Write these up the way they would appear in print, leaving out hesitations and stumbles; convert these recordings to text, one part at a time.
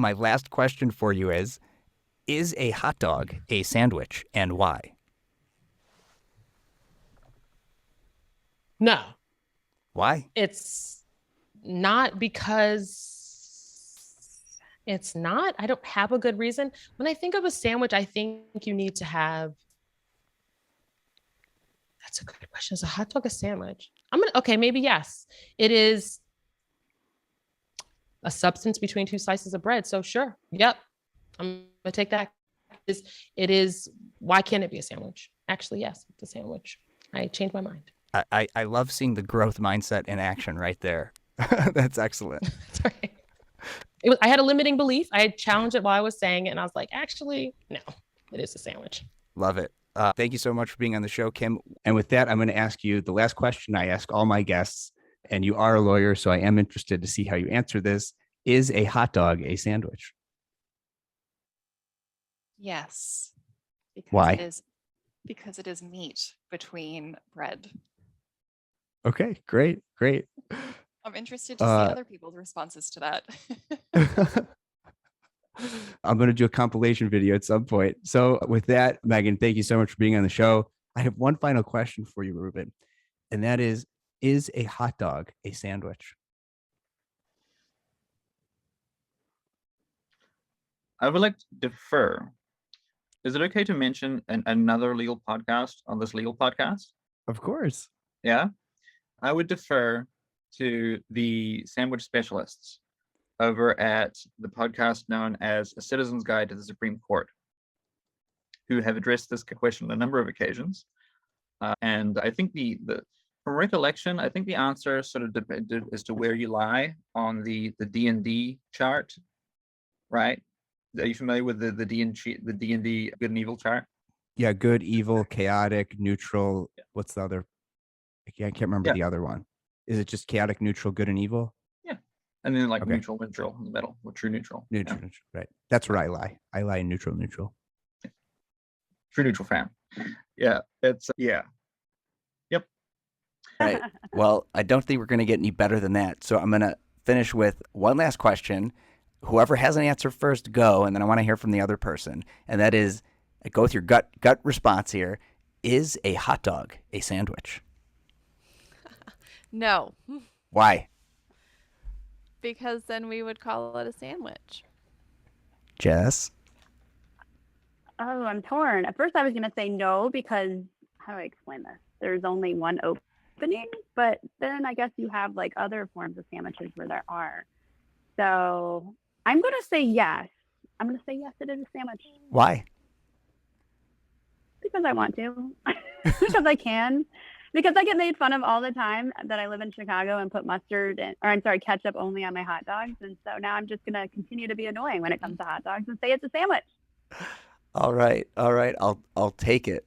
My last question for you is a hot dog a sandwich, and why? No, Why? it's not because it's not. I don't have a good reason. When I think of a sandwich, I think you need to have. That's a good question. Is a hot dog a sandwich? Okay, maybe yes. It is a substance between two slices of bread. So sure. Yep. I'm gonna take that. It is why can't it be a sandwich? Actually, yes, it's a sandwich. I changed my mind. I love seeing the growth mindset in action right there. That's excellent. That's right. I had a limiting belief. I had challenged it while I was saying it, and I was like, actually, no, it is a sandwich. Love it. Thank you so much for being on the show, Kim. And with that, I'm going to ask you the last question I ask all my guests. And you are a lawyer, so I am interested to see how you answer this. Is a hot dog a sandwich? Yes, because Why? it is meat between bread. Okay, great. I'm interested to see other people's responses to that. I'm going to do a compilation video at some point. So with that, Megan, thank you so much for being on the show. I have one final question for you, Ruben, and that is a hot dog a sandwich? I would like to defer. Is it okay to mention another legal podcast on this legal podcast? Of course. Yeah. I would defer to the sandwich specialists over at the podcast known as A Citizen's Guide to the Supreme Court, who have addressed this question on a number of occasions. And I think from recollection, I think the answer sort of depended as to where you lie on the D&D chart, right? Are you familiar with the D&D good and evil chart? Yeah, good, evil, chaotic, neutral. Yeah. What's the other? I can't remember the other one. Is it just chaotic, neutral, good, and evil? Yeah. And then neutral in the middle, or true neutral. Neutral, right. That's where I lie. I lie in neutral. Yeah. True neutral fan. Yeah, it's, yeah. Yep. Right. Well, I don't think we're going to get any better than that. So I'm going to finish with one last question. Whoever has an answer first, go. And then I want to hear from the other person. And that is, go with your gut response here. Is a hot dog a sandwich? No. Why? Because then we would call it a sandwich. Jess? Oh, I'm torn. At first I was going to say no because, how do I explain this? There's only one opening, but then I guess you have other forms of sandwiches where there are. So I'm going to say yes. I'm going to say yes, it is a sandwich. Why? Because I want to. Because I can. Because I get made fun of all the time that I live in Chicago and put ketchup only on my hot dogs. And so now I'm just going to continue to be annoying when it comes to hot dogs and say it's a sandwich. All right. I'll take it.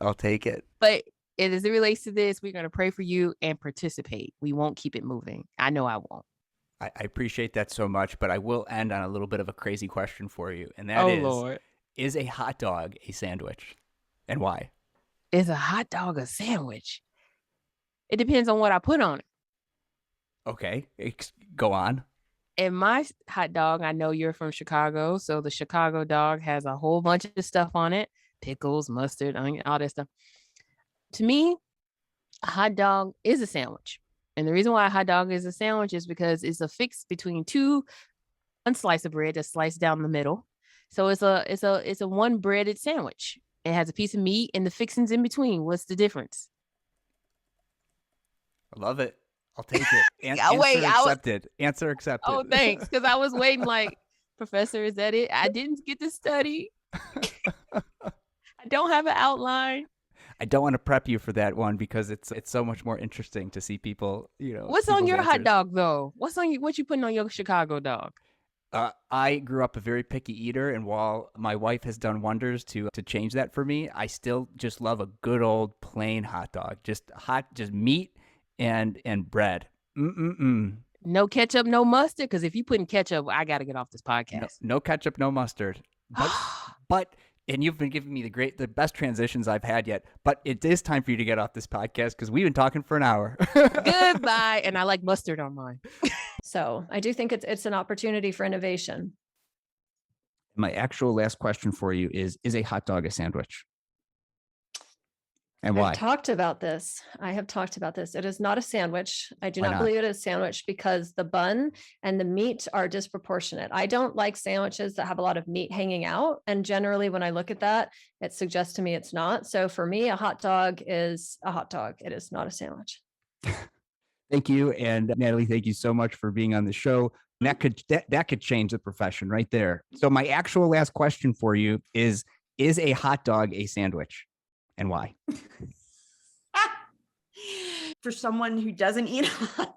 But as it relates to this, we're going to pray for you and participate. We won't keep it moving. I know I won't. I appreciate that so much, but I will end on a little bit of a crazy question for you. And that is, Lord. Is a hot dog a sandwich? And why? Is a hot dog a sandwich? It depends on what I put on it. Okay, go on. And my hot dog, I know you're from Chicago, so the Chicago dog has a whole bunch of stuff on it. Pickles, mustard, onion, all that stuff. To me, a hot dog is a sandwich. And the reason why a hot dog is a sandwich is because it's a fix between one slice of bread that's sliced down the middle. So it's a one breaded sandwich. It has a piece of meat and the fixings in between. What's the difference? I love it. I'll take it. Answer accepted. Oh, thanks. Because I was waiting Professor, is that it? I didn't get to study. I don't have an outline. I don't want to prep you for that one because it's so much more interesting to see people, What's on your hot dog though? What you putting on your Chicago dog? I grew up a very picky eater, and while my wife has done wonders to change that for me, I still just love a good old plain hot dog. Just meat and bread. No ketchup, no mustard. Because if you put in ketchup, I got to get off this podcast. No ketchup, no mustard. But and you've been giving me the best transitions I've had yet. But it is time for you to get off this podcast because we've been talking for an hour. Goodbye. And I like mustard on mine. So I do think it's an opportunity for innovation. My actual last question for you is a hot dog a sandwich? And why? I've talked about this. I have talked about this. It is not a sandwich. I do Why not not? believe it is a sandwich because the bun and the meat are disproportionate. I don't like sandwiches that have a lot of meat hanging out. And generally, when I look at that, it suggests to me it's not. So for me, a hot dog is a hot dog. It is not a sandwich. Thank you. And Natalie, thank you so much for being on the show. And that could change the profession right there. So my actual last question for you is a hot dog a sandwich? And why? For someone who doesn't eat hot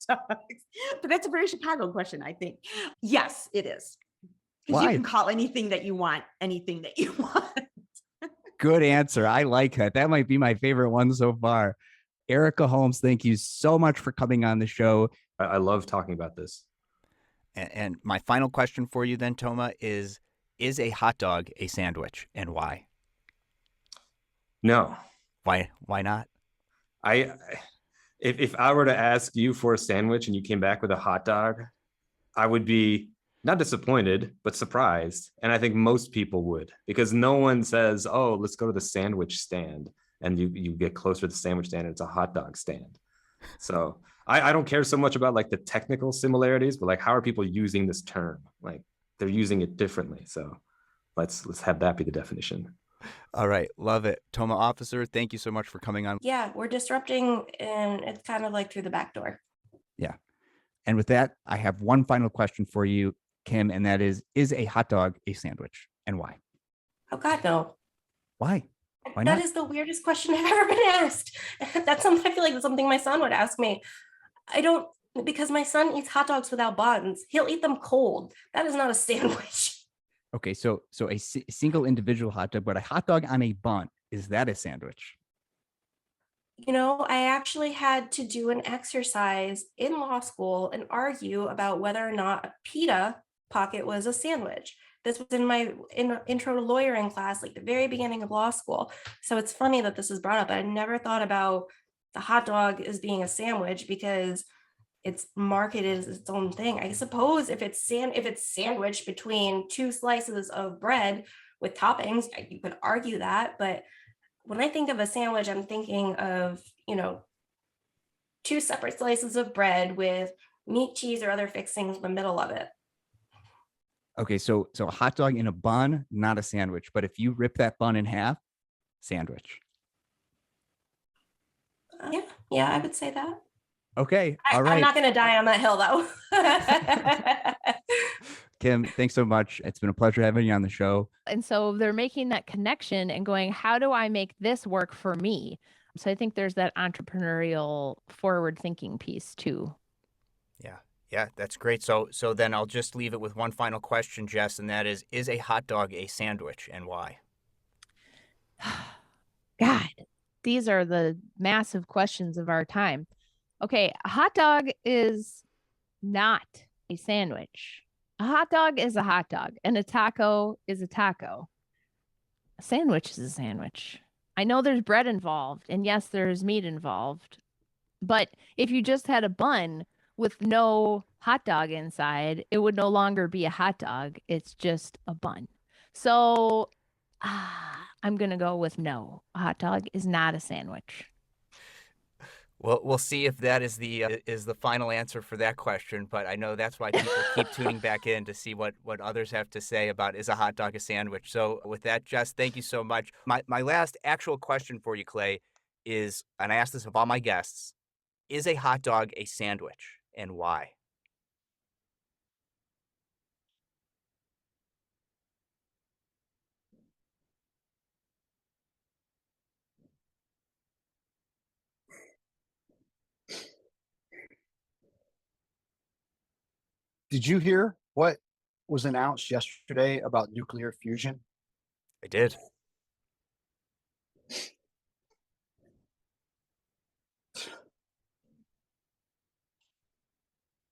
dogs. But that's a very Chicago question, I think. Yes, it is. Because you Why? can call anything that you want, anything that you want. Good answer. I like that. That might be my favorite one so far. Erica Holmes, thank you so much for coming on the show. I love talking about this. And my final question for you then, Toma, is a hot dog a sandwich and why? No. Why not? If I were to ask you for a sandwich and you came back with a hot dog, I would be not disappointed, but surprised. And I think most people would, because no one says, oh, let's go to the sandwich stand. And you get closer to the sandwich stand and it's a hot dog stand. So I don't care so much about like the technical similarities, but like how are people using this term? Like they're using it differently. So let's have that be the definition. All right. Love it. Toma Officer, thank you so much for coming on. Yeah, we're disrupting and it's kind of like through the back door. Yeah. And with that, I have one final question for you, Kim, and that is a hot dog a sandwich and why? Oh God, no. Why? Why That not? is the weirdest question I've ever been asked. That's something I feel like that's something my son would ask me. Because my son eats hot dogs without buns. He'll eat them cold. That is not a sandwich. Okay, so a single individual hot dog, but a hot dog on a bun, is that a sandwich? You know, I actually had to do an exercise in law school and argue about whether or not a pita pocket was a sandwich. This was in my intro to lawyering class, like the very beginning of law school. So it's funny that this is brought up. I never thought about the hot dog as being a sandwich because it's marketed as its own thing. I suppose if it's sandwiched between two slices of bread with toppings, you could argue that. But when I think of a sandwich, I'm thinking of, two separate slices of bread with meat, cheese, or other fixings in the middle of it. Okay, so a hot dog in a bun, not a sandwich. But if you rip that bun in half, sandwich. Yeah, I would say that. Okay, all right. I'm not going to die on that hill, though. Kim, thanks so much. It's been a pleasure having you on the show. And so they're making that connection and going, how do I make this work for me? So I think there's that entrepreneurial forward thinking piece too. Yeah, that's great. So then I'll just leave it with one final question, Jess, and that is a hot dog a sandwich and why? God, these are the massive questions of our time. Okay, a hot dog is not a sandwich. A hot dog is a hot dog, and a taco is a taco. A sandwich is a sandwich. I know there's bread involved, and yes, there's meat involved. But if you just had a bun with no hot dog inside, it would no longer be a hot dog. It's just a bun. So I'm going to go with no. A hot dog is not a sandwich. Well, we'll see if that is the final answer for that question. But I know that's why people keep tuning back in to see what others have to say about is a hot dog a sandwich. So with that, Jess, thank you so much. My last actual question for you, Clay, is, and I asked this of all my guests, is a hot dog a sandwich and why? Did you hear what was announced yesterday about nuclear fusion? I did.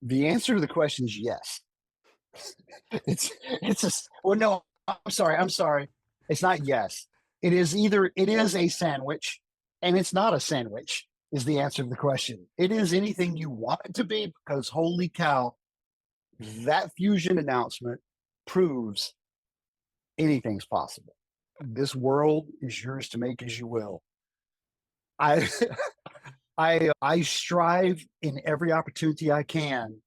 The answer to the question is yes. No, I'm sorry. It's not yes. It is a sandwich and it's not a sandwich is the answer to the question. It is anything you want it to be because holy cow, that fusion announcement proves anything's possible. This world is yours to make as you will. I I strive in every opportunity I can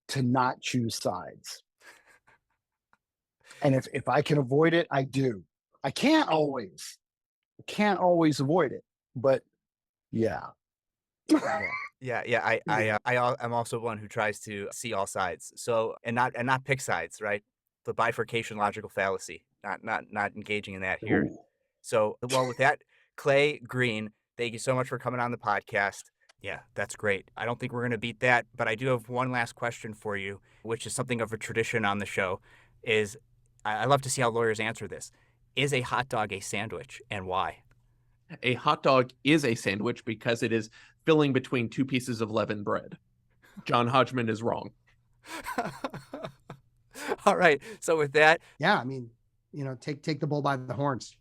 to not choose sides. And if I can avoid it, I do. I can't always. I can't always avoid it. But yeah. I'm also one who tries to see all sides. So and not pick sides, right? The bifurcation logical fallacy. Not engaging in that here. Ooh. So well with that, Clay Green, thank you so much for coming on the podcast. Yeah, that's great. I don't think we're gonna beat that, but I do have one last question for you, which is something of a tradition on the show. Is I love to see how lawyers answer this. Is a hot dog a sandwich and why? A hot dog is a sandwich because it is filling between two pieces of leavened bread. John Hodgman is wrong. All right. So with that, yeah, I mean, take the bull by the horns.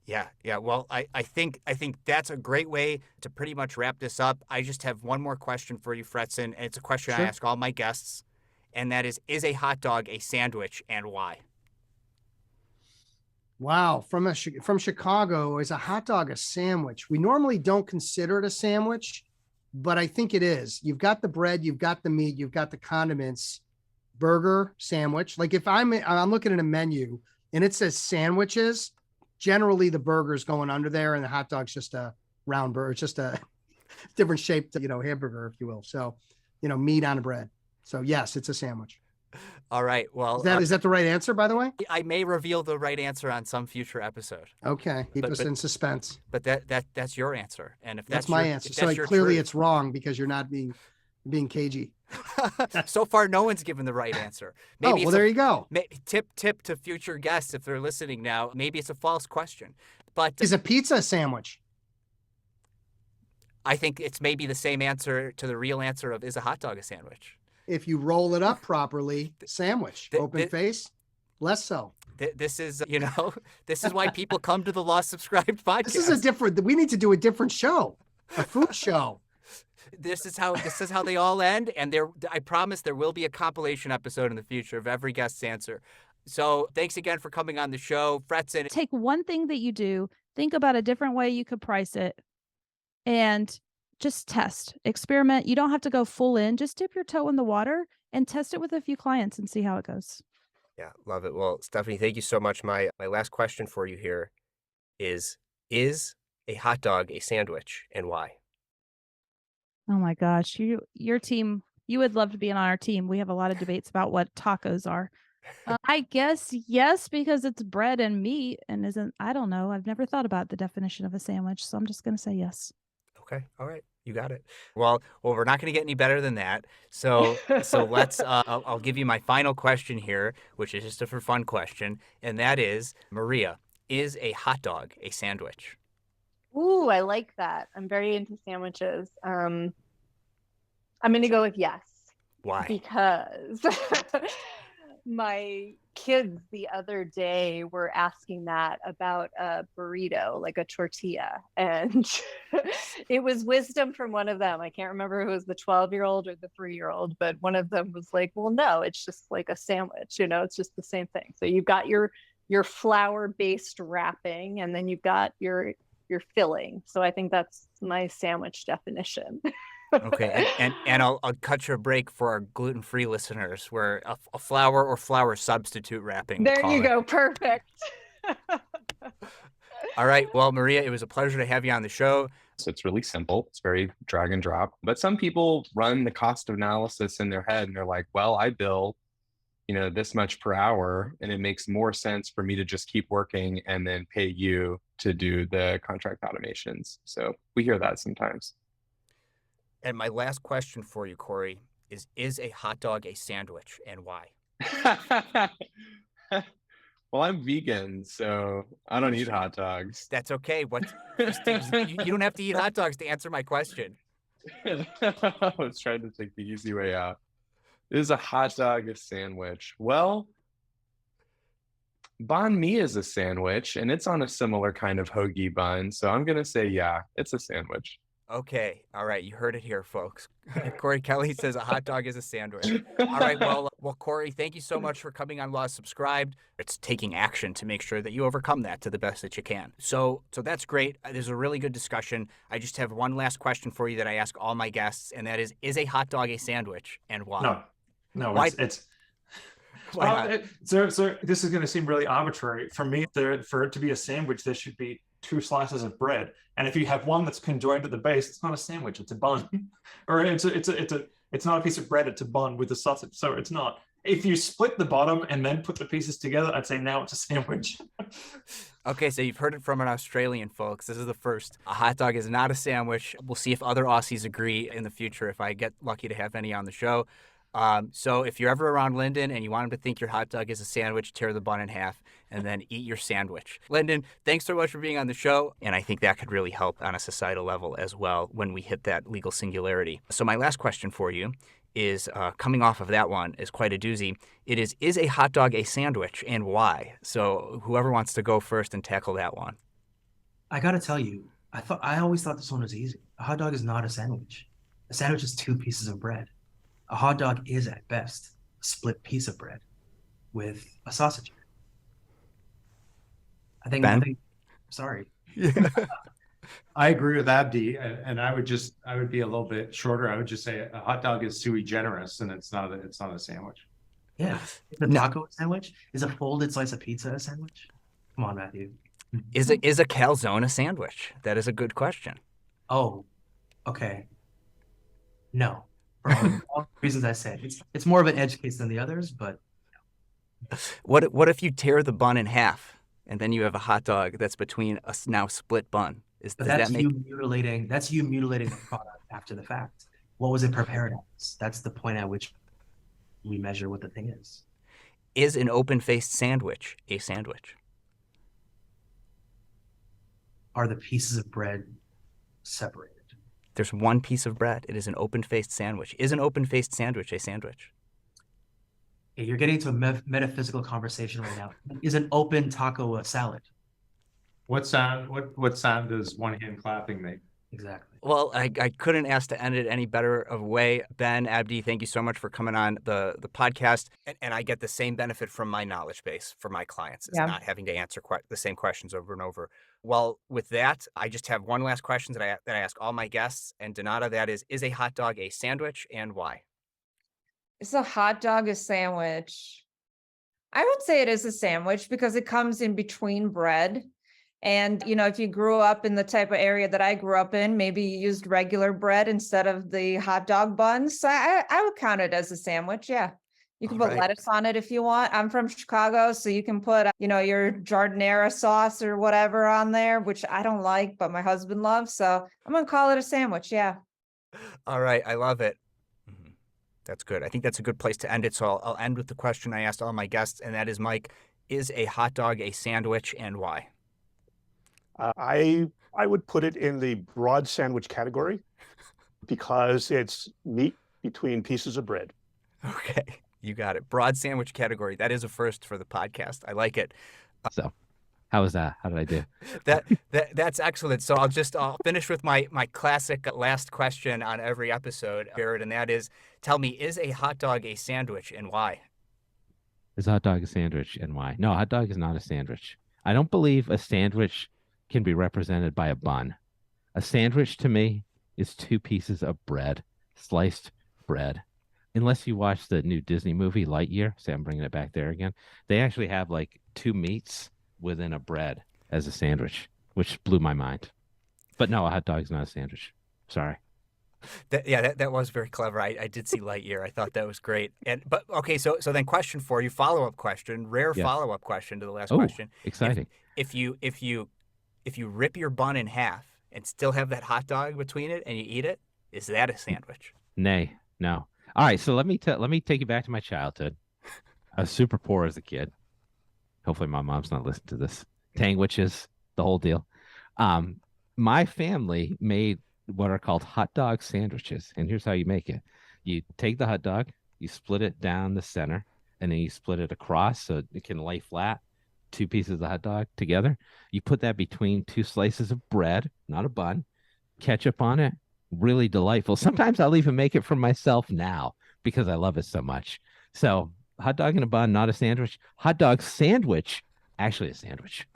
Yeah. Well, I think that's a great way to pretty much wrap this up. I just have one more question for you, Fretzen, and it's a question I ask all my guests, and that is a hot dog a sandwich and why? Wow, from Chicago, is a hot dog a sandwich? We normally don't consider it a sandwich, but I think it is. You've got the bread, you've got the meat, you've got the condiments. Burger, sandwich. Like if I'm looking at a menu and it says sandwiches, generally the burger's going under there and the hot dog's just a round burger. It's just a different shaped, hamburger, if you will. So, meat on a bread. So yes, it's a sandwich. All right. Well, is that the right answer, by the way? I may reveal the right answer on some future episode. Okay. Keep us in suspense. But that's your answer. And if that's my answer. So clearly it's wrong because you're not being cagey. So far, no one's given the right answer. Maybe there you go. Tip to future guests if they're listening now. Maybe it's a false question. But is a pizza a sandwich? I think it's maybe the same answer to the real answer of is a hot dog a sandwich? If you roll it up properly, sandwich. Open face, less so. This is, this is why people come to the Law Subscribed podcast. We need to do a different show, a food show. This is how they all end, and I promise there will be a compilation episode in the future of every guest's answer. So thanks again for coming on the show, Fretzen. Take one thing that you do, think about a different way you could price it, and just test, experiment. You don't have to go full in. Just dip your toe in the water and test it with a few clients and see how it goes. Yeah, love it. Well, Stephanie, thank you so much. My last question for you here is a hot dog a sandwich and why? Oh my gosh, your team, you would love to be on our team. We have a lot of debates about what tacos are. I guess yes, because it's bread and meat and I don't know. I've never thought about the definition of a sandwich, so I'm just going to say yes. Okay. All right. You got it. Well, we're not going to get any better than that. So let's, I'll give you my final question here, which is just a for fun question. And that is, Maria, is a hot dog a sandwich? Ooh, I like that. I'm very into sandwiches. I'm going to go with yes. Why? Because my kids the other day were asking that about a burrito, like a tortilla. And it was wisdom from one of them. I can't remember who was the 12-year-old or the 3-year-old, but one of them was like, well, no, it's just like a sandwich. It's just the same thing. So you've got your flour-based wrapping, and then you've got your filling. So I think that's my sandwich definition. Okay, and I'll cut you a break for our gluten-free listeners, where a flour or flour substitute wrapping. There you go, perfect. All right, well, Maria, it was a pleasure to have you on the show. So it's really simple. It's very drag and drop. But some people run the cost analysis in their head and they're like, well, I bill, this much per hour, and it makes more sense for me to just keep working and then pay you to do the contract automations. So we hear that sometimes. And my last question for you, Corey, is a hot dog a sandwich and why? Well, I'm vegan, so I don't eat hot dogs. That's okay. You don't have to eat hot dogs to answer my question. I was trying to take the easy way out. Is a hot dog a sandwich? Well, banh mi is a sandwich, and it's on a similar kind of hoagie bun. So I'm going to say, yeah, it's a sandwich. Okay. All right. You heard it here, folks. Corey Kelly says a hot dog is a sandwich. All right. Well, Corey, thank you so much for coming on Law Subscribed. It's taking action to make sure that you overcome that to the best that you can. So that's great. There's a really good discussion. I just have one last question for you that I ask all my guests, and that is a hot dog a sandwich, and why? No, Why? it's Why not? so this is going to seem really arbitrary. For me, for it to be a sandwich, there should be 2 slices of bread. And if you have one that's conjoined at the base, it's not a sandwich, it's a bun. Or it's not a piece of bread, it's a bun with a sausage. So it's not. If you split the bottom and then put the pieces together, I'd say now it's a sandwich. Okay, so you've heard it from an Australian, folks. This is the first. A hot dog is not a sandwich. We'll see if other Aussies agree in the future if I get lucky to have any on the show. So if you're ever around Lyndon and you want him to think your hot dog is a sandwich, tear the bun in half and then eat your sandwich. Lyndon, thanks so much for being on the show. And I think that could really help on a societal level as well when we hit that legal singularity. So my last question for you is, coming off of that one, is quite a doozy. It is a hot dog a sandwich, and why? So whoever wants to go first and tackle that one. I got to tell you, I always thought this one was easy. A hot dog is not a sandwich. A sandwich is 2 pieces of bread. A hot dog is at best a split piece of bread with a sausage. I think sorry. I agree with Abdi, and I would be a little bit shorter. I would just say a hot dog is sui generis, and it's not a sandwich. Yeah, the taco sandwich is a folded slice of pizza a sandwich. Come on, Matthew. Is a calzone a sandwich? That is a good question. Oh, okay. No, for all the reasons I said, it's more of an edge case than the others. But what if you tear the bun in half and then you have a hot dog that's between a now split bun? Does that make mutilating? That's you mutilating the product after the fact. What was it prepared as? That's the point at which we measure what the thing is. Is an open-faced sandwich a sandwich? Are the pieces of bread separated? There's one piece of bread. It is an open-faced sandwich. Is an open-faced sandwich a sandwich? Yeah, you're getting into a metaphysical conversation right now. Is an open taco a salad? What sound does one hand clapping make? Exactly. Well, I couldn't ask to end it any better of a way. Ben, Abdi, thank you so much for coming on the podcast. And I get the same benefit from my knowledge base for my clients. It's not having to answer the same questions over and over. Well, with that, I just have one last question that I ask all my guests. And Donata, that is a hot dog a sandwich, and why? Is a hot dog a sandwich? I would say it is a sandwich because it comes in between bread. And, if you grew up in the type of area that I grew up in, maybe you used regular bread instead of the hot dog buns. So I would count it as a sandwich. Yeah. You can put lettuce on it if you want. I'm from Chicago, so you can put, your giardiniera sauce or whatever on there, which I don't like, but my husband loves. So I'm going to call it a sandwich. Yeah. All right. I love it. That's good. I think that's a good place to end it. So I'll end with the question I asked all my guests, and that is, Mike, is a hot dog a sandwich, and why? I would put it in the broad sandwich category because it's meat between pieces of bread. Okay, you got it. Broad sandwich category. That is a first for the podcast. I like it. So, how was that? How did I do? That's excellent. So I'll finish with my classic last question on every episode, Jared, and that is, tell me, is a hot dog a sandwich, and why? Is a hot dog a sandwich, and why? No, a hot dog is not a sandwich. I don't believe a sandwich can be represented by a bun. A sandwich to me is 2 pieces of bread, sliced bread. Unless you watch the new Disney movie Lightyear, see, I'm bringing it back there again. They actually have like 2 meats within a bread as a sandwich, which blew my mind. But no, a hot dog's not a sandwich. Sorry. That was very clever. I did see Lightyear. I thought that was great. But okay, so then question for you, follow-up question, follow-up question to the last question. Exciting. If you rip your bun in half and still have that hot dog between it and you eat it, is that a sandwich? Nay, no. All right, so let me take you back to my childhood. I was super poor as a kid. Hopefully my mom's not listening to this. Tangwiches, the whole deal. My family made what are called hot dog sandwiches, and here's how you make it. You take the hot dog, you split it down the center, and then you split it across so it can lay flat. 2 pieces of hot dog together. You put that between 2 slices of bread, not a bun, ketchup on it, really delightful. Sometimes I'll even make it for myself now because I love it so much. So hot dog in a bun, not a sandwich. Hot dog sandwich, actually a sandwich.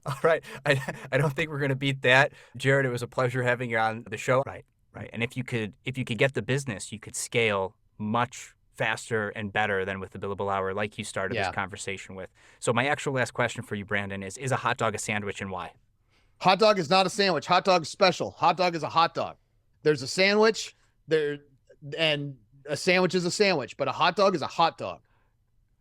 All right. I don't think we're going to beat that. Jared, it was a pleasure having you on the show. Right. Right. And if you could get the business, you could scale much faster and better than with the billable hour like you started this conversation with. So my actual last question for you, Brandon, is a hot dog a sandwich and why? Hot dog is not a sandwich. Hot dog is special. Hot dog is a hot dog. There's a sandwich there, and a sandwich is a sandwich, but a hot dog is a hot dog.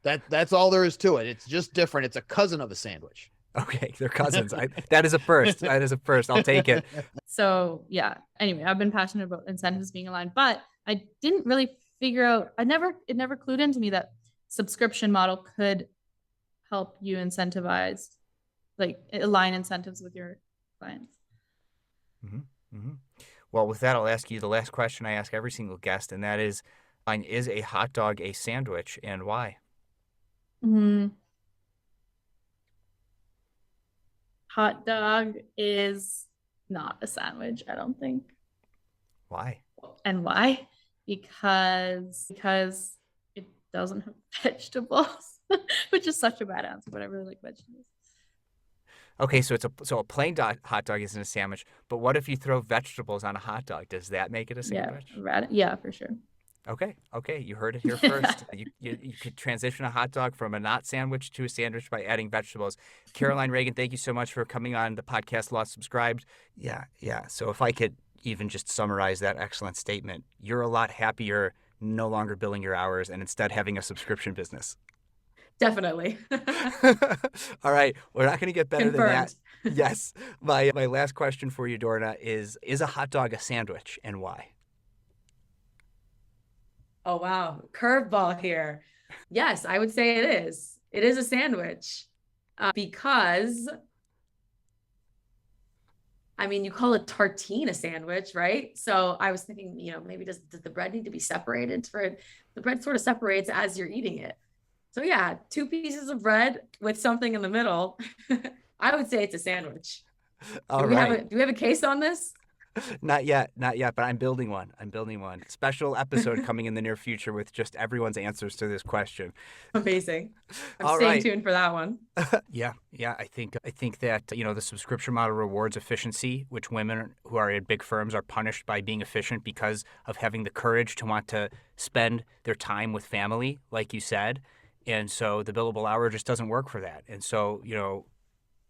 That's all there is to it. It's just different. It's a cousin of a sandwich. Okay, they're cousins. That is a first. That is a first. I'll take it. So yeah, anyway, I've been passionate about incentives being aligned, but I didn't really figure out, it never clued into me that subscription model could help you incentivize, like align incentives with your clients. Well, with that, I'll ask you the last question I ask every single guest, and that is a hot dog a sandwich and why? Hot dog is not a sandwich, I don't think. Why? And why? Because it doesn't have vegetables, which is such a bad answer, but I really like vegetables. Okay, so a plain hot dog isn't a sandwich, but what if you throw vegetables on a hot dog? Does that make it a sandwich? Yeah, for sure. Okay, you heard it here first. You could transition a hot dog from a not sandwich to a sandwich by adding vegetables. Caroline Reagan, thank you so much for coming on the podcast Lost Subscribed. Yeah. So if I could even just summarize that excellent statement, you're a lot happier no longer billing your hours and instead having a subscription business. Definitely. All right, we're not going to get better Confirmed. than that. Yes. My last question for you, Dorna, is a hot dog a sandwich and why? Oh, wow. Curveball here. Yes, I would say it is. It is a sandwich because, I mean, you call a tartine a sandwich, right? So I was thinking, maybe does the bread need to be separated? The bread sort of separates as you're eating it. So yeah, 2 pieces of bread with something in the middle. I would say it's a sandwich. Do we have a case on this? Not yet, but I'm building one. Special episode coming in the near future with just everyone's answers to this question. Amazing. I'm All staying right. tuned for that one. Yeah. I think that, the subscription model rewards efficiency, which women who are at big firms are punished by being efficient because of having the courage to want to spend their time with family, like you said. And so the billable hour just doesn't work for that. And so,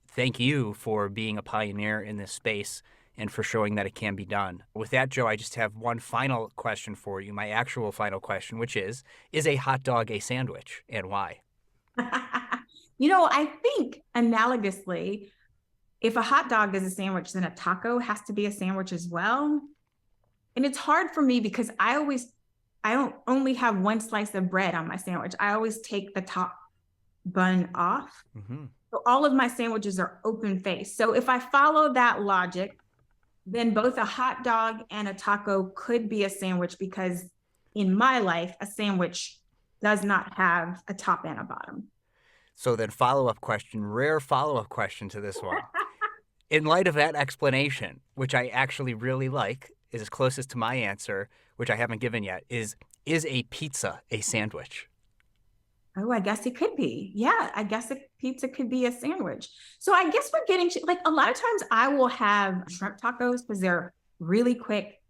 thank you for being a pioneer in this space and for showing that it can be done. With that, Joe, I just have one final question for you, my actual final question, which is a hot dog a sandwich and why? I think analogously, if a hot dog is a sandwich, then a taco has to be a sandwich as well. And it's hard for me because I don't only have one slice of bread on my sandwich. I always take the top bun off. So all of my sandwiches are open faced. So if I follow that logic, then both a hot dog and a taco could be a sandwich because in my life, a sandwich does not have a top and a bottom. So then rare follow-up question to this one. In light of that explanation, which I actually really like, is as closest to my answer, which I haven't given yet, is a pizza a sandwich? Oh, I guess it could be. Yeah, I guess a pizza could be a sandwich. So I guess we're getting like a lot of times I will have shrimp tacos because they're really quick,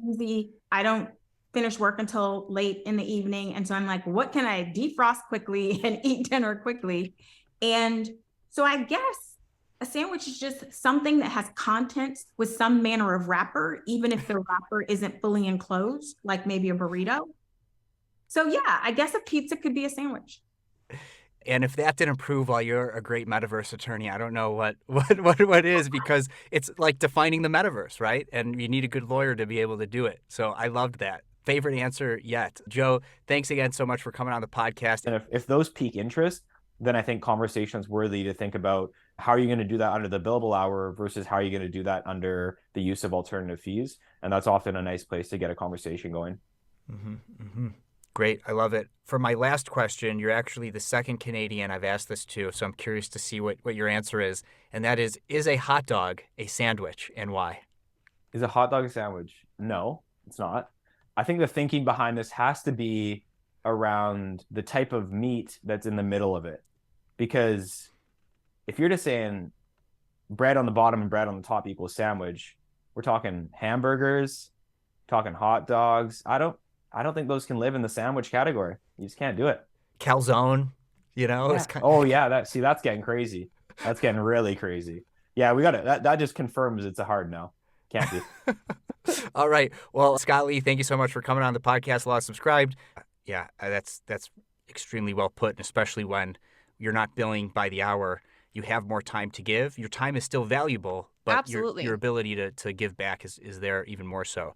easy. I don't finish work until late in the evening. And so I'm like, what can I defrost quickly and eat dinner quickly? And so I guess a sandwich is just something that has contents with some manner of wrapper, even if the wrapper isn't fully enclosed, like maybe a burrito. So yeah, I guess a pizza could be a sandwich. And if that didn't prove why you're a great metaverse attorney, I don't know what is, because it's like defining the metaverse, right? And you need a good lawyer to be able to do it. So I loved that. Favorite answer yet. Joe, thanks again so much for coming on the podcast. And if those pique interest, then I think conversation's worthy to think about how are you going to do that under the billable hour versus how are you going to do that under the use of alternative fees. And that's often a nice place to get a conversation going. Great. I love it. For my last question, you're actually the second Canadian I've asked this to, so I'm curious to see what your answer is. And that is a hot dog a sandwich and why? Is a hot dog a sandwich? No, it's not. I think the thinking behind this has to be around the type of meat that's in the middle of it. Because if you're just saying bread on the bottom and bread on the top equals sandwich, we're talking hamburgers, talking hot dogs. I don't think those can live in the sandwich category. You just can't do it. Calzone, you know? Yeah. It's kind Oh yeah, that's getting crazy. That's getting really crazy. Yeah, we got it. That just confirms it's a hard no. Can't be. All right. Well, Scott Lee, thank you so much for coming on the podcast. A lot subscribed. Yeah, that's extremely well put, and especially when you're not billing by the hour, you have more time to give. Your time is still valuable, but Absolutely. your ability to give back is there even more so.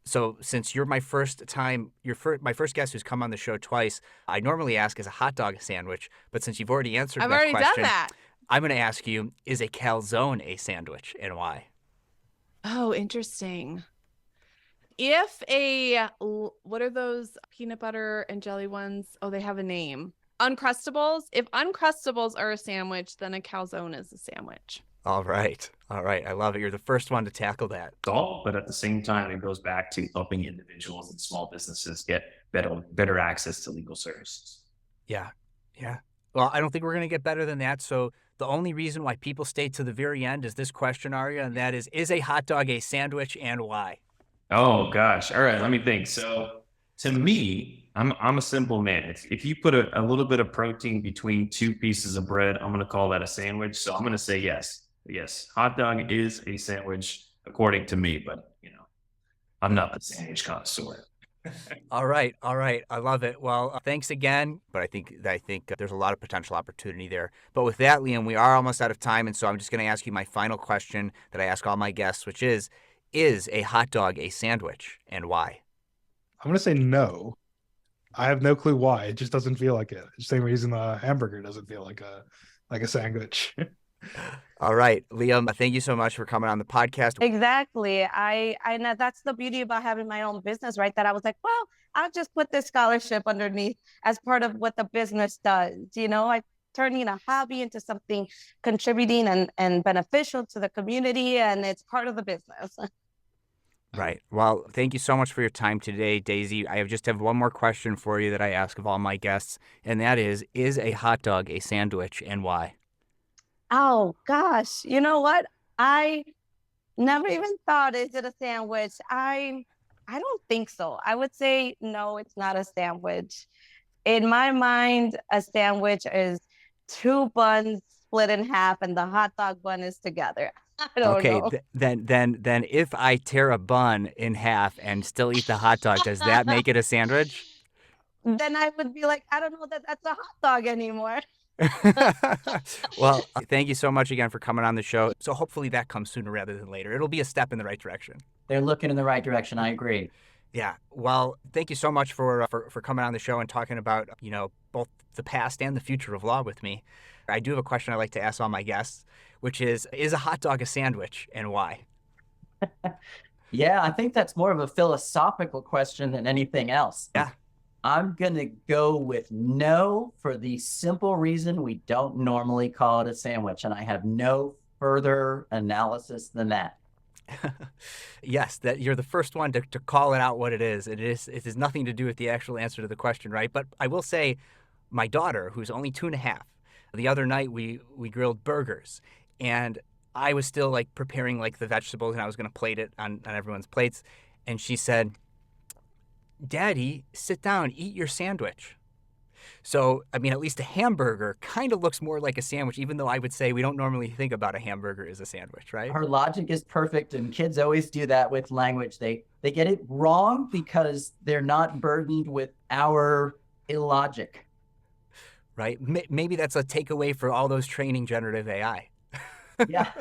So since you're my first guest who's come on the show twice, I normally ask, is a hot dog a sandwich? But since you've already answered I've that already question, done that. I'm going to ask you, is a calzone a sandwich, and why? Oh, interesting. What are those peanut butter and jelly ones? Oh, they have a name. Uncrustables. If Uncrustables are a sandwich, then a calzone is a sandwich. All right. I love it. You're the first one to tackle that. But at the same time, it goes back to helping individuals and small businesses get better access to legal services. Yeah. Well, I don't think we're going to get better than that. So the only reason why people stay to the very end is this question, Arya, and that is a hot dog a sandwich, and why? Oh gosh. All right. Let me think. So to me, I'm a simple man. If you put a little bit of protein between two pieces of bread, I'm going to call that a sandwich. So I'm going to say yes. Yes. Hot dog is a sandwich according to me, but I'm not the sandwich connoisseur. All right. I love it. Well, thanks again. But I think there's a lot of potential opportunity there. But with that, Liam, we are almost out of time. And so I'm just going to ask you my final question that I ask all my guests, which is a hot dog a sandwich, and why? I'm going to say no. I have no clue why. It just doesn't feel like it. Same reason a hamburger doesn't feel like a sandwich. All right, Liam, thank you so much for coming on the podcast. Exactly. I know that's the beauty about having my own business, right? That I was like, well, I'll just put this scholarship underneath as part of what the business does. I turning a hobby into something contributing and beneficial to the community, and it's part of the business. Right. Well, thank you so much for your time today, Daisy. I just have one more question for you that I ask of all my guests, and that is a hot dog a sandwich, and why? Oh, gosh. You know what? I never even thought, is it a sandwich? I don't think so. I would say, no, it's not a sandwich. In my mind, a sandwich is two buns split in half and the hot dog bun is together. I don't know. Okay, then if I tear a bun in half and still eat the hot dog, does that make it a sandwich? Then I would be like, I don't know that that's a hot dog anymore. Well, thank you so much again for coming on the show. So hopefully that comes sooner rather than later. It'll be a step in the right direction. They're looking in the right direction. I agree. Yeah. Well, thank you so much for coming on the show and talking about, both the past and the future of law with me. I do have a question I like to ask all my guests, which is a hot dog a sandwich, and why? Yeah, I think that's more of a philosophical question than anything else. Yeah. I'm going to go with no for the simple reason we don't normally call it a sandwich, and I have no further analysis than that. Yes, that you're the first one to call it out what it is. It has nothing to do with the actual answer to the question, right? But I will say my daughter, who's only 2.5, the other night we grilled burgers, and I was still preparing the vegetables, and I was going to plate it on everyone's plates. And she said, "Daddy, sit down, eat your sandwich." So, at least a hamburger kind of looks more like a sandwich, even though I would say we don't normally think about a hamburger as a sandwich, right? Her logic is perfect, and kids always do that with language. They get it wrong because they're not burdened with our illogic. Right? Maybe that's a takeaway for all those training generative AI. Yeah.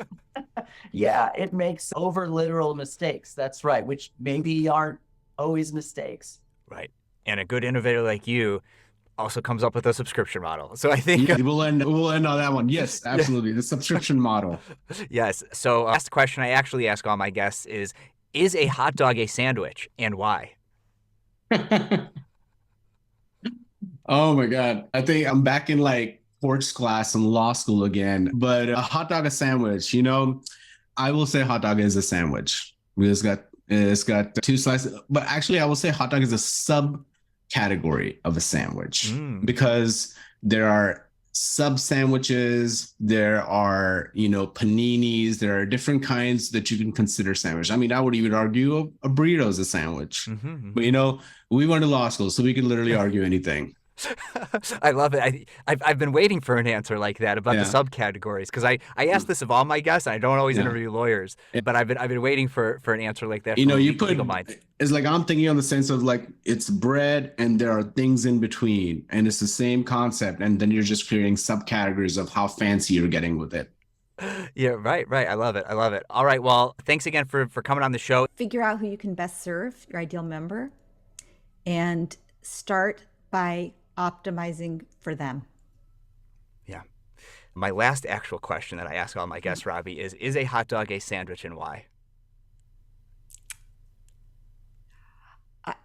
Yeah, it makes over literal mistakes. That's right, which maybe aren't always mistakes. Right. And a good innovator like you also comes up with a subscription model. So I think we'll end on that one. Yes, absolutely. The subscription model. Yes. So last question I actually ask all my guests is a hot dog a sandwich, and why? Oh my God. I think I'm back in sports class in law school again, but a hot dog a sandwich, I will say hot dog is a sandwich. because it's got two slices. But actually, I will say hot dog is a subcategory of a sandwich because there are sub sandwiches, there are paninis, there are different kinds that you can consider sandwich. I mean, I would even argue a burrito is a sandwich. But we went to law school, so we could literally argue anything. I love it. I've been waiting for an answer like that about the subcategories because I ask this of all my guests. And I don't always interview lawyers, but I've been waiting for an answer like that. You put it's like I'm thinking on the sense of like it's bread and there are things in between, and it's the same concept, and then you're just creating subcategories of how fancy you're getting with it. Yeah, right. I love it. All right. Well, thanks again for coming on the show. Figure out who you can best serve, your ideal member, and start by optimizing for them. Yeah. My last actual question that I ask all my guests, Robbie, is a hot dog a sandwich and why?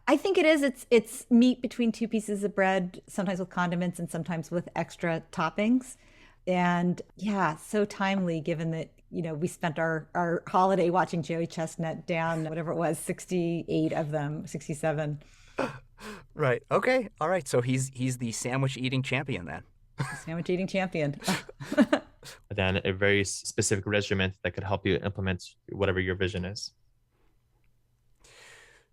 I think it is. It's meat between two pieces of bread, sometimes with condiments and sometimes with extra toppings. And yeah, so timely given that, we spent our holiday watching Joey Chestnut down, whatever it was, 68 of them, 67. Right. Okay. All right. So he's the sandwich eating champion then. Sandwich eating champion. Then a very specific regimen that could help you implement whatever your vision is.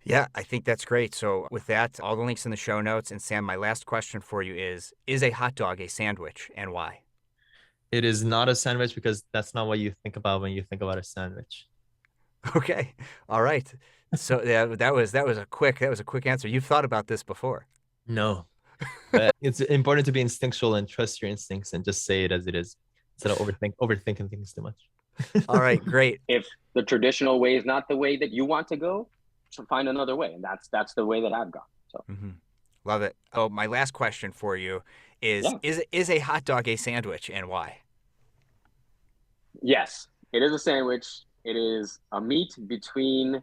Yeah, I think that's great. So with that, all the links in the show notes. And Sam, my last question for you is a hot dog a sandwich and why? It is not a sandwich because that's not what you think about when you think about a sandwich. Okay. All right. So that was a quick answer. You've thought about this before. No. But it's important to be instinctual and trust your instincts and just say it as it is instead of overthinking things too much. All right, great. If the traditional way is not the way that you want to go, find another way. And that's the way that I've gone. So Love it. Oh, my last question for you is a hot dog a sandwich and why? Yes, it is a sandwich. It is a meat between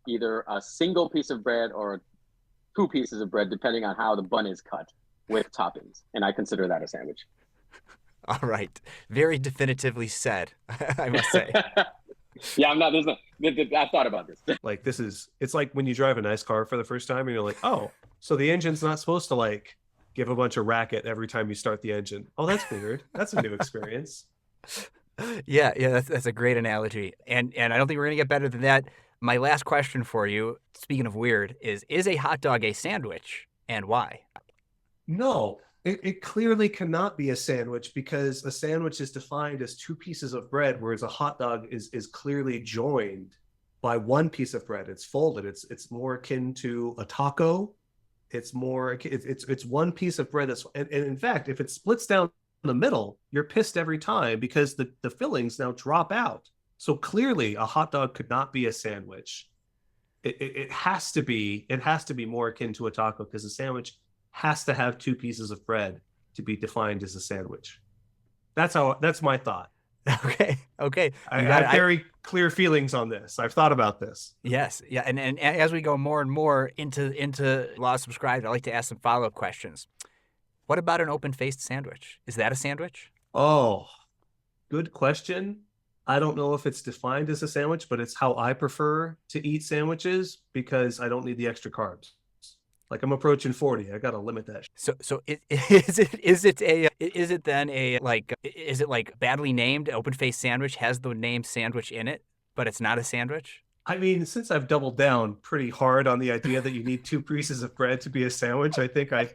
either a single piece of bread or two pieces of bread, depending on how the bun is cut with toppings. And I consider that a sandwich. All right. Very definitively said, I must say. Yeah, I've thought about this. Like it's like when you drive a nice car for the first time and you're like, oh, so the engine's not supposed to like give a bunch of racket every time you start the engine. Oh, that's weird. That's a new experience. Yeah, that's a great analogy. And I don't think we're gonna get better than that. My last question for you, speaking of weird, is a hot dog a sandwich and why? No, it clearly cannot be a sandwich because a sandwich is defined as two pieces of bread, whereas a hot dog is clearly joined by one piece of bread. It's folded. It's more akin to a taco. It's one piece of bread and in fact, if it splits down the middle, you're pissed every time because the fillings now drop out. So clearly a hot dog could not be a sandwich. It has to be more akin to a taco because a sandwich has to have two pieces of bread to be defined as a sandwich. That's my thought. Okay. I have very clear feelings on this. I've thought about this. Yes. Yeah. And as we go more and more into Law Subscribed, I like to ask some follow-up questions. What about an open-faced sandwich? Is that a sandwich? Oh, good question. I don't know if it's defined as a sandwich, but it's how I prefer to eat sandwiches because I don't need the extra carbs. Like I'm approaching 40. I got to limit that. So is it like badly named open-faced sandwich has the name sandwich in it, but it's not a sandwich? I mean, since I've doubled down pretty hard on the idea that you need two pieces of bread to be a sandwich, I think I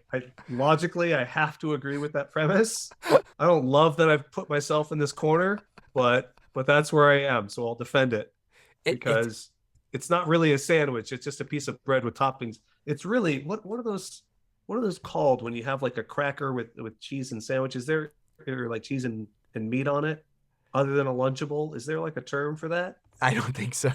logically I have to agree with that premise. I don't love that I've put myself in this corner, but that's where I am, so I'll defend it because it's not really a sandwich. It's just a piece of bread with toppings. It's really what are those called when you have like a cracker with cheese and sandwiches? There like cheese and meat on it, other than a Lunchable? Is there like a term for that? I don't think so.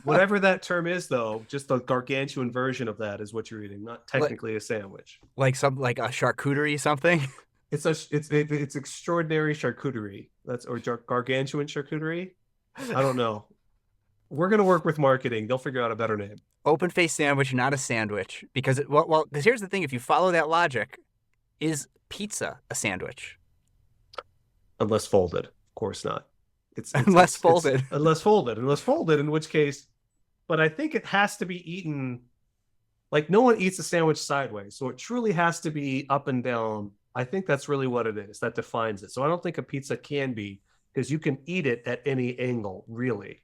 Whatever that term is, though, just the gargantuan version of that is what you're eating, not technically a sandwich. Like a charcuterie something. It's extraordinary charcuterie. Or gargantuan charcuterie. I don't know. We're gonna work with marketing. They'll figure out a better name. Open-faced sandwich, not a sandwich, because because here's the thing: if you follow that logic, is pizza a sandwich? Unless folded, of course not. Unless folded, in which case but I think it has to be eaten like no one eats a sandwich sideways. So it truly has to be up and down. I think that's really what it is that defines it. So I don't think a pizza can be, because you can eat it at any angle, really.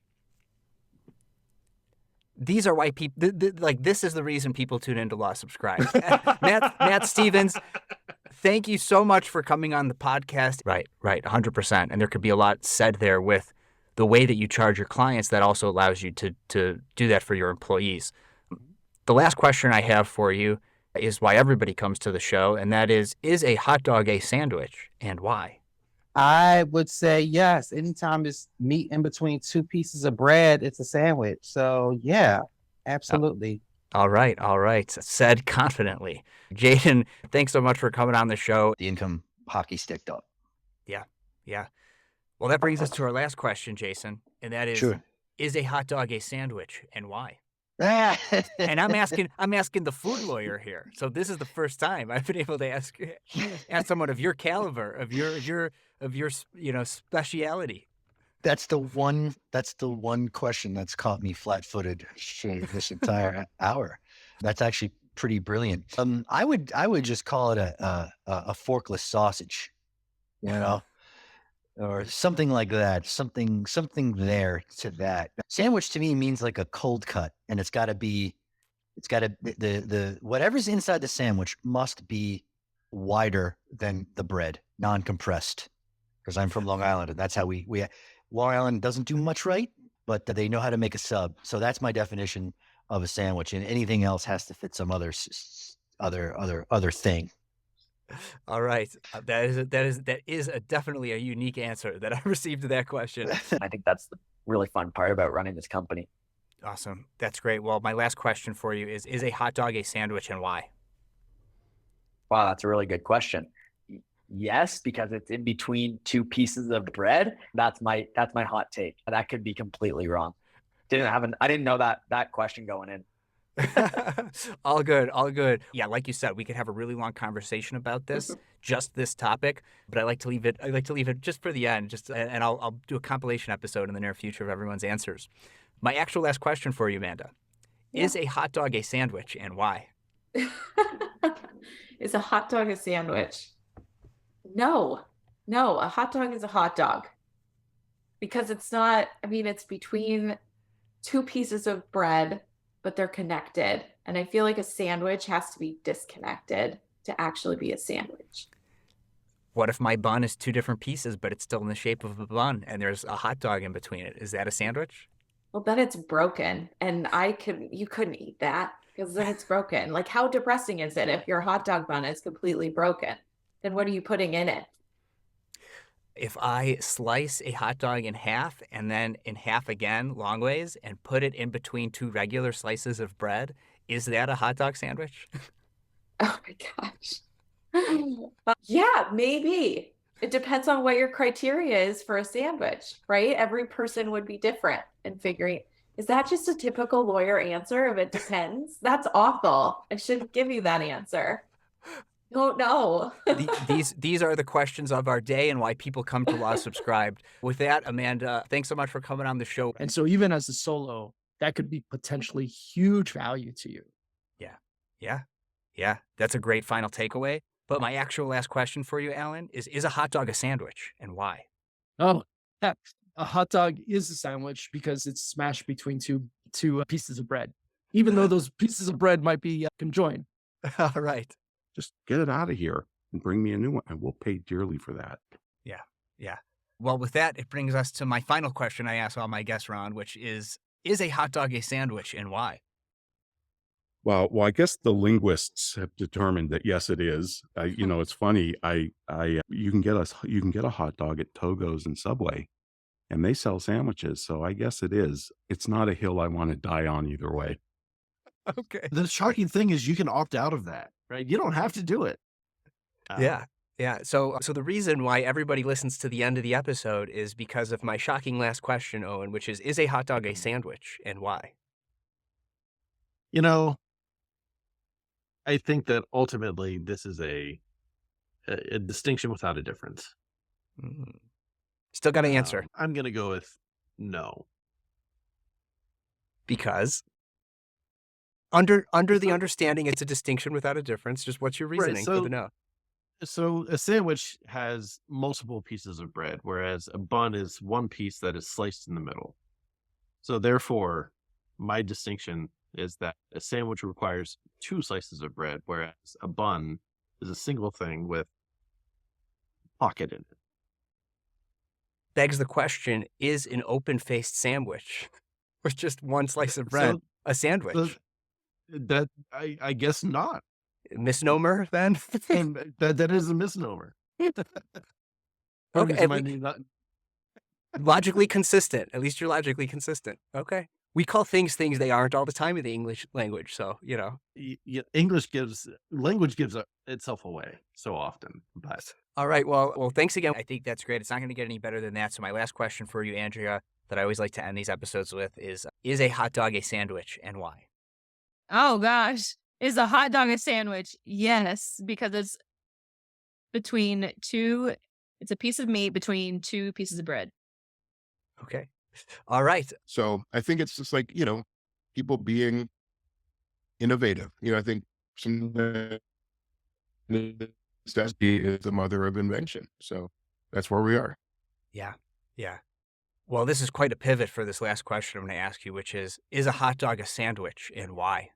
These are why people like this is the reason people tune into Law Subscribe. Matt Stevens, thank you so much for coming on the podcast. Right, 100%. And there could be a lot said there with the way that you charge your clients that also allows you to do that for your employees. The last question I have for you is why everybody comes to the show, and that is a hot dog a sandwich, and why? I would say yes. Anytime it's meat in between two pieces of bread, it's a sandwich. So yeah, absolutely. All right. Said confidently. Jaden, thanks so much for coming on the show. The income hockey sticked up. Yeah. Well, that brings us to our last question, Jason, and that is, Sure. Is a hot dog a sandwich, and why? And I'm asking the food lawyer here. So this is the first time I've been able to ask someone of your caliber, of your speciality. That's the one question that's caught me flat-footed for this entire hour. That's actually pretty brilliant. I would just call it a forkless sausage, or something like that. Something there to that. Sandwich to me means like a cold cut, and it's got to the whatever's inside the sandwich must be wider than the bread, non-compressed. Because I'm from Long Island, and that's how we Long Island doesn't do much right, but they know how to make a sub. So that's my definition of a sandwich, and anything else has to fit some other thing. All right, that is definitely a unique answer that I received to that question. I think that's the really fun part about running this company. Awesome, that's great. Well, my last question for you is a hot dog a sandwich, and why? Wow, that's a really good question. Yes, because it's in between two pieces of bread. That's my hot take. That could be completely wrong. I didn't know that question going in. All good. Yeah, like you said, we could have a really long conversation about this, just this topic. But I like to leave it just for the end. And I'll do a compilation episode in the near future of everyone's answers. My actual last question for you, Amanda, is a hot dog a sandwich, and why? Is a hot dog a sandwich? No, a hot dog is a hot dog because it's not, it's between two pieces of bread, but they're connected. And I feel like a sandwich has to be disconnected to actually be a sandwich. What if my bun is two different pieces, but it's still in the shape of a bun and there's a hot dog in between it? Is that a sandwich? Well, then it's broken, and you couldn't eat that because then it's broken. Like, how depressing is it if your hot dog bun is completely broken? Then what are you putting in it? If I slice a hot dog in half and then in half again, long ways, and put it in between two regular slices of bread, is that a hot dog sandwich? Oh my gosh. Yeah, maybe. It depends on what your criteria is for a sandwich, right? Every person would be different in figuring. Is that just a typical lawyer answer of it depends? That's awful. I shouldn't give you that answer. Don't know. These are the questions of our day and why people come to Law Subscribed. With that, Amanda, thanks so much for coming on the show. And so even as a solo, that could be potentially huge value to you. Yeah. That's a great final takeaway. But my actual last question for you, Alan, is a hot dog a sandwich, and why? Oh, heck. A hot dog is a sandwich because it's smashed between two pieces of bread, even though those pieces of bread might be conjoined. All right. Just get it out of here and bring me a new one, and we'll pay dearly for that. Yeah. Well, with that, it brings us to my final question I ask all my guests, Ron, which is a hot dog a sandwich, and why? Well, I guess the linguists have determined that yes, it is. It's funny. You can get a hot dog at Togo's and Subway, and they sell sandwiches. So I guess it is. It's not a hill I want to die on either way. Okay. The shocking thing is you can opt out of that, right? You don't have to do it. Yeah. So the reason why everybody listens to the end of the episode is because of my shocking last question, Owen, which is a hot dog a sandwich, and why? I think that ultimately this is a distinction without a difference. Still got to answer. I'm going to go with no. Because under the understanding it's a distinction without a difference. Just what's your reasoning for the no? So a sandwich has multiple pieces of bread, whereas a bun is one piece that is sliced in the middle. So therefore, my distinction is that a sandwich requires 2 slices of bread, whereas a bun is a single thing with pocket in it. Begs the question, is an open-faced sandwich with just one slice of bread a sandwich? That I guess not. Misnomer then? that is a misnomer. Okay, logically consistent. At least you're logically consistent. Okay. We call things they aren't all the time in the English language. So, you know. Language gives itself away so often. But all right. Well, thanks again. I think that's great. It's not going to get any better than that. So my last question for you, Andrea, that I always like to end these episodes with is a hot dog a sandwich and why? Oh gosh. Is a hot dog a sandwich? Yes, because it's a piece of meat between 2 pieces of bread. Okay. All right. So I think it's just like, people being innovative. I think necessity is the mother of invention. So that's where we are. Yeah. Yeah. Well, this is quite a pivot for this last question I'm going to ask you, which is a hot dog a sandwich and why?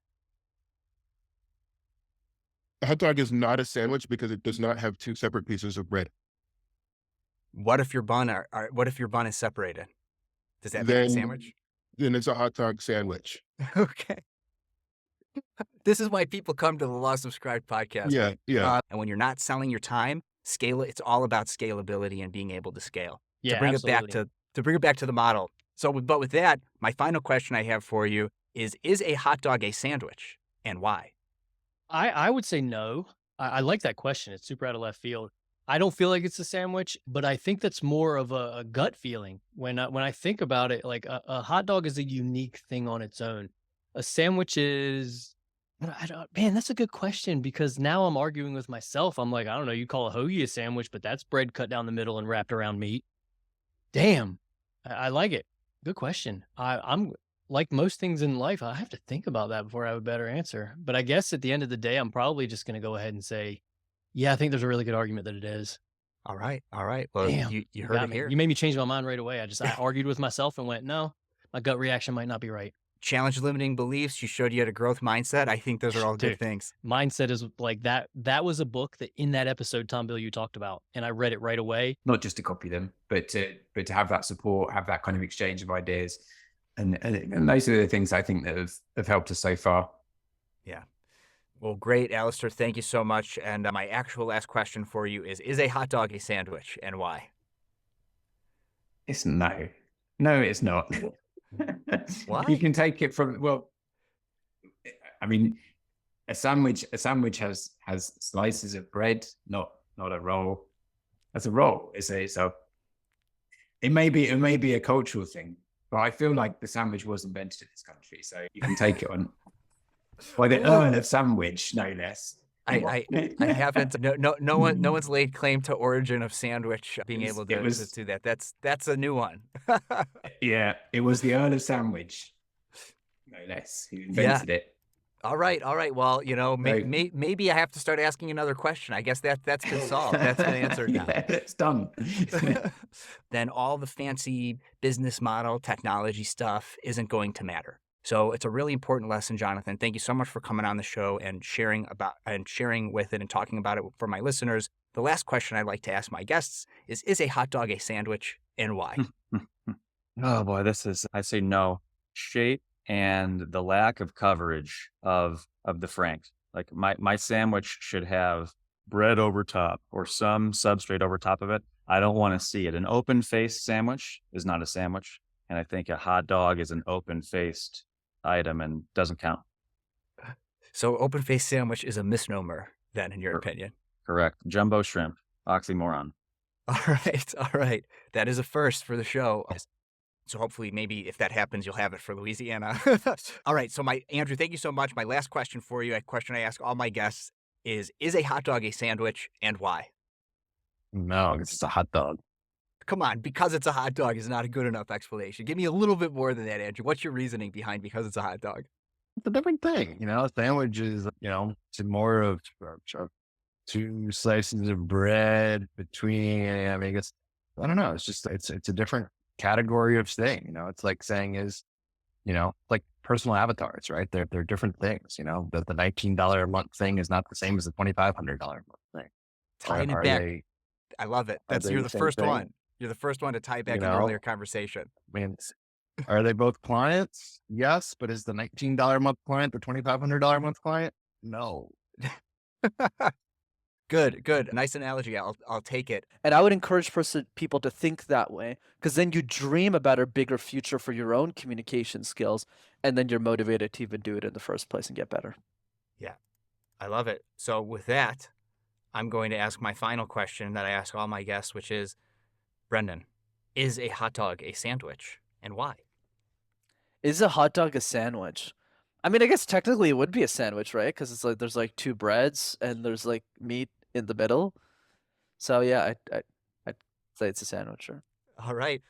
A hot dog is not a sandwich because it does not have 2 separate pieces of bread. What if your bun what if your bun is separated? Does that make it a sandwich? Then it's a hot dog sandwich. Okay. This is why people come to the Law Subscribed podcast. Yeah, yeah. And when you're not selling your time, it's all about scalability and being able to scale. Yeah, to bring absolutely. it back to the model. So, but with that, my final question I have for you is a hot dog a sandwich and why? I would say no. I like that question. It's super out of left field. I don't feel like it's a sandwich, but I think that's more of a gut feeling. When I think about it, like a hot dog is a unique thing on its own. A sandwich is, man, that's a good question because now I'm arguing with myself. I'm like, I don't know, you call a hoagie a sandwich, but that's bread cut down the middle and wrapped around meat. Damn, I like it. Good question. I'm like most things in life, I have to think about that before I have a better answer. But I guess at the end of the day, I'm probably just going to go ahead and say, yeah, I think there's a really good argument that it is. All right. All right. Well, Damn, you heard got it me. here. You made me change my mind right away. I argued with myself and went, no, my gut reaction might not be right. Challenge limiting beliefs. You showed you had a growth mindset. I think those are all good Dude, things. Mindset is like that. That was a book that in that episode, Tom Bill, you talked about, and I read it right away. Not just to copy them, but to have that support, have that kind of exchange of ideas. And those are the things I think that have helped us so far. Yeah. Well, great, Alistair. Thank you so much. And my actual last question for you is a hot dog a sandwich and why? It's no. No, it's not. Why? You can take it from, well, I mean, a sandwich has slices of bread, not a roll. That's a roll. It may be a cultural thing, but I feel like the sandwich was invented in this country, so you can take it on by the Earl of Sandwich, no less. I haven't. No one's laid claim to origin of sandwich being able to do that. That's a new one. Yeah, it was the Earl of Sandwich, no less, who invented it. All right. Well, maybe I have to start asking another question. I guess that's been solved. That's been answered now. Yeah, it's done. Then all the fancy business model technology stuff isn't going to matter. So it's a really important lesson, Jonathan. Thank you so much for coming on the show and sharing with it and talking about it for my listeners. The last question I'd like to ask my guests is a hot dog a sandwich and why? Oh boy, I say no. Shape and the lack of coverage of the franks. Like my sandwich should have bread over top or some substrate over top of it. I don't want to see it. An open-faced sandwich is not a sandwich. And I think a hot dog is an open-faced item and doesn't count. So open-faced sandwich is a misnomer then, in your opinion? Correct. Jumbo shrimp. Oxymoron. All right. That is a first for the show. So hopefully maybe if that happens, you'll have it for Louisiana. All right. So Andrew, thank you so much. My last question for you, a question I ask all my guests is a hot dog a sandwich and why? No, it's just a hot dog. come on, because it's a hot dog is not a good enough explanation. Give me a little bit more than that, Andrew. What's your reasoning behind because it's a hot dog? It's a different thing, you know. A sandwich is, you know, it's more of two slices of bread between. I mean, I don't know. It's just it's a different category of thing. You know, it's like saying is, you know, like personal avatars, right? They're different things. You know, the $19 a month thing is not the same as the $2,500 a month thing. Tying it Are back. they- I love it. are they You're the same first thing? one. You're the first one to tie back You an know? earlier conversation. I mean, are they both clients? Yes, but is the $19 a month client the $2,500 a month client? No. Good. Nice analogy. I'll take it. And I would encourage people to think that way, because then you dream about a bigger future for your own communication skills, and then you're motivated to even do it in the first place and get better. Yeah, I love it. So with that, I'm going to ask my final question that I ask all my guests, which is, Brendan, is a hot dog a sandwich, and why? Is a hot dog a sandwich? I mean, I guess technically it would be a sandwich, right? Because it's like there's like two breads and there's like meat in the middle. So yeah, I'd say it's a sandwich. Sure. All right.